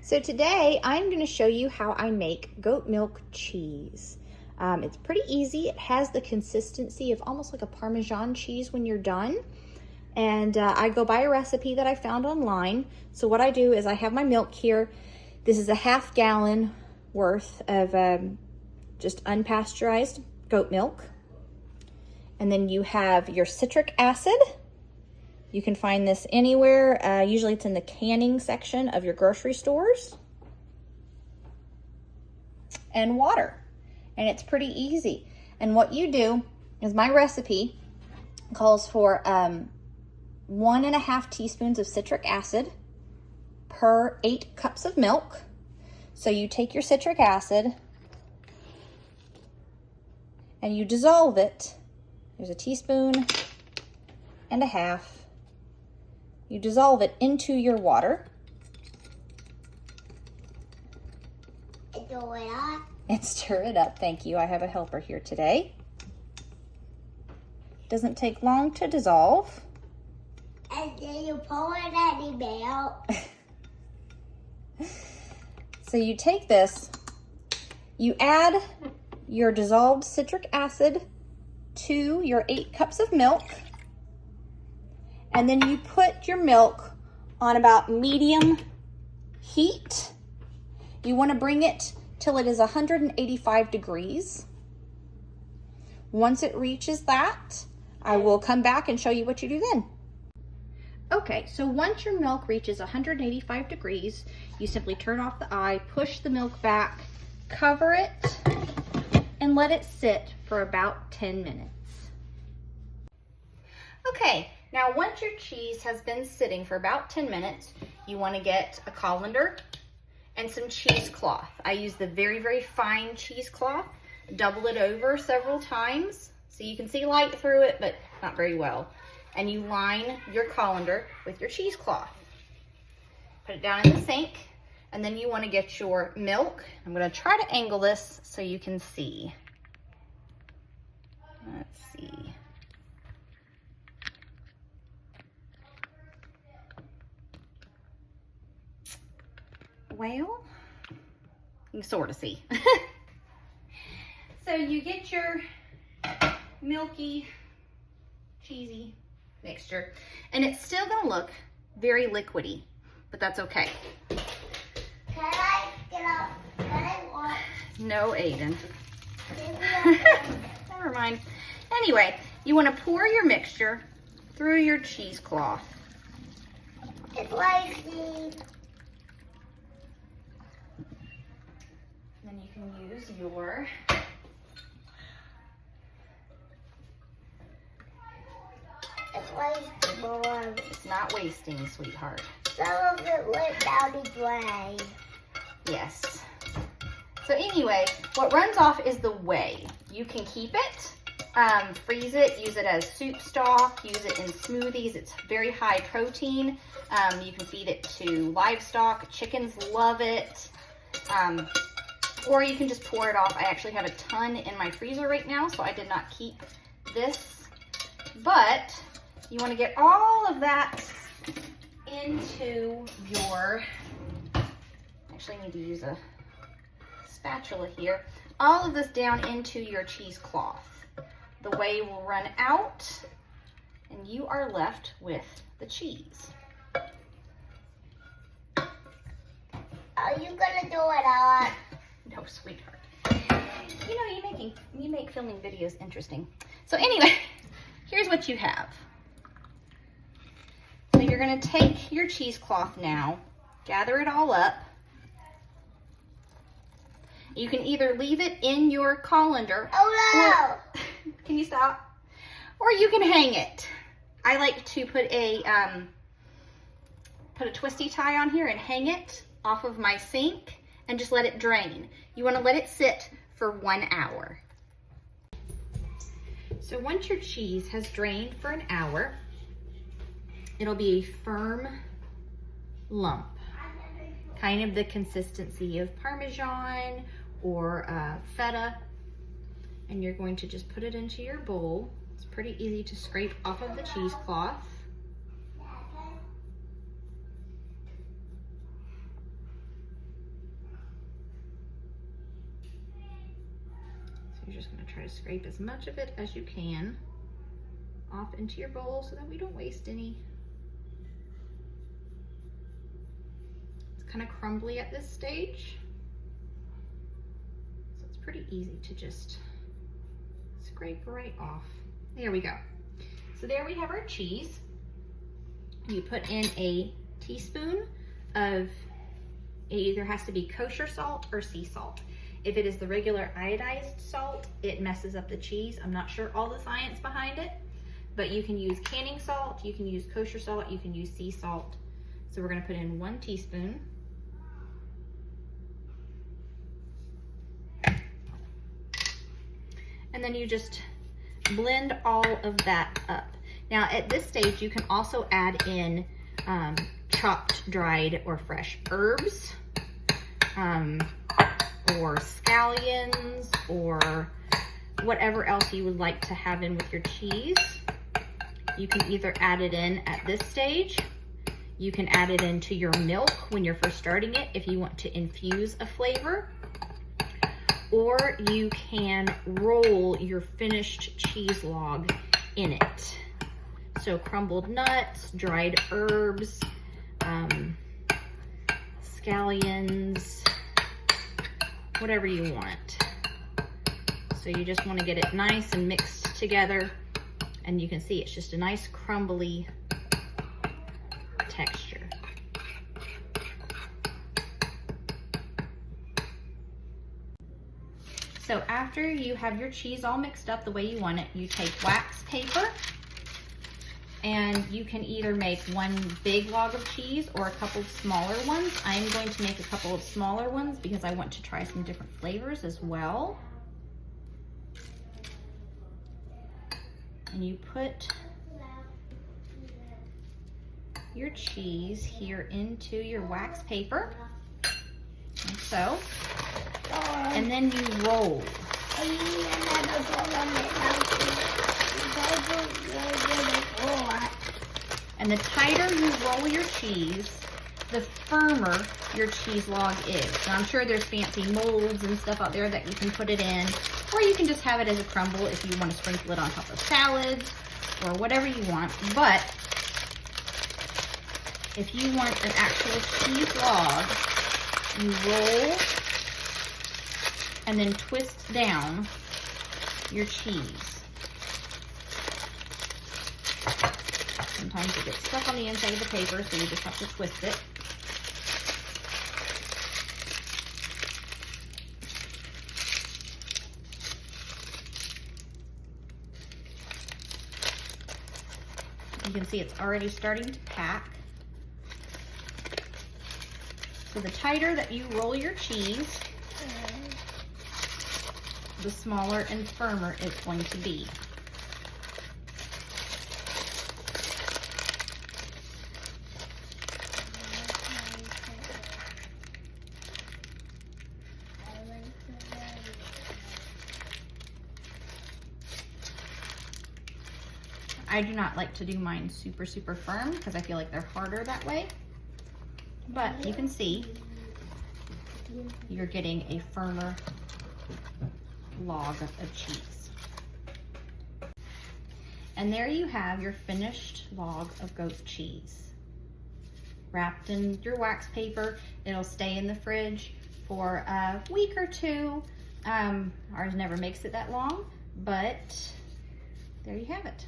So today I'm going to show you how I make goat milk cheese. It's pretty easy. It has the consistency of almost like a Parmesan cheese when you're done. And I go by a recipe that I found online. So what I do is I have my milk here. This is a ½ gallon worth of just unpasteurized goat milk. And then you have your citric acid. You can find this anywhere. Usually it's in the canning section of your grocery stores. And water. And it's pretty easy. And what you do is my recipe calls for 1½ teaspoons of citric acid per 8 cups of milk. So you take your citric acid and you dissolve it. There's a teaspoon and a half. You dissolve it into your water. And stir it up. Thank you. I have a helper here today. Doesn't take long to dissolve. And then you pour it in the milk. So you take this, you add your dissolved citric acid to your 8 cups of milk. And then you put your milk on about medium heat. You want to bring it till it is 185 degrees. Once it reaches that, I will come back and show you what you do then. Okay, so once your milk reaches 185 degrees, you simply turn off the eye, push the milk back, cover it, and let it sit for about 10 minutes. Okay. Now, once your cheese has been sitting for about 10 minutes, you want to get a colander and some cheesecloth. I use the very, very fine cheesecloth, double it over several times so you can see light through it, but not very well. And you line your colander with your cheesecloth. Put it down in the sink, and then you want to get your milk. I'm going to try to angle this so you can see. Let's see. Well, you can sort of see. So you get your milky, cheesy mixture, and it's still gonna look very liquidy, but that's okay. Can I get up? Can I walk? No, Aiden. Never mind. Anyway, you want to pour your mixture through your cheesecloth. It's like the... Then you can use your It's not wasting, sweetheart. Some of it went down the drain. Yes. So anyway, what runs off is the whey. You can keep it, freeze it, use it as soup stock, use it in smoothies. It's very high protein. You can feed it to livestock. Chickens love it. Or you can just pour it off. I actually have a ton in my freezer right now, so I did not keep this. But you want to get all of that into your, actually I need to use a spatula here. All of this down into your cheesecloth. The whey will run out and you are left with the cheese. Are you gonna do it all? No, sweetheart. You know, you make filming videos interesting. So anyway, here's what you have. So you're gonna take your cheesecloth now, gather it all up. You can either leave it in your colander. Oh no! Can you stop? Or you can hang it. I like to put a twisty tie on here and hang it off of my sink and just let it drain. You want to let it sit for 1 hour. So once your cheese has drained for an hour, it'll be a firm lump, kind of the consistency of Parmesan or feta. And you're going to just put it into your bowl. It's pretty easy to scrape off of the cheesecloth. You're just gonna try to scrape as much of it as you can off into your bowl so that we don't waste any. It's kind of crumbly at this stage, so it's pretty easy to just scrape right off. There we go. So there we have our cheese. You put in a teaspoon of, it either has to be kosher salt or sea salt. If it is the regular iodized salt, it messes up the cheese. I'm not sure all the science behind it, but you can use canning salt, you can use kosher salt, you can use sea salt. So we're gonna put in 1 teaspoon. And then you just blend all of that up. Now at this stage, you can also add in chopped, dried, or fresh herbs, or scallions, or whatever else you would like to have in with your cheese. You can either add it in at this stage, you can add it into your milk when you're first starting it if you want to infuse a flavor, or you can roll your finished cheese log in it. So crumbled nuts, dried herbs, scallions, whatever you want. So you just want to get it nice and mixed together, and you can see it's just a nice crumbly texture. So after you have your cheese all mixed up the way you want it, you take wax paper, and you can either make 1 big log of cheese or a couple of smaller ones. I'm going to make a couple of smaller ones because I want to try some different flavors as well. And you put your cheese here into your wax paper, like so, and then you roll. And the tighter you roll your cheese, the firmer your cheese log is. Now I'm sure there's fancy molds and stuff out there that you can put it in, or you can just have it as a crumble if you want to sprinkle it on top of salads or whatever you want. But if you want an actual cheese log, you roll and then twist down your cheese. Sometimes it gets stuck on the inside of the paper, so you just have to twist it. You can see it's already starting to pack. So the tighter that you roll your cheese, the smaller and firmer it's going to be. I do not like to do mine super, super firm because I feel like they're harder that way. But you can see you're getting a firmer log of cheese. And there you have your finished log of goat cheese. Wrapped in your wax paper. It'll stay in the fridge for a week or 2. Ours never makes it that long, but there you have it.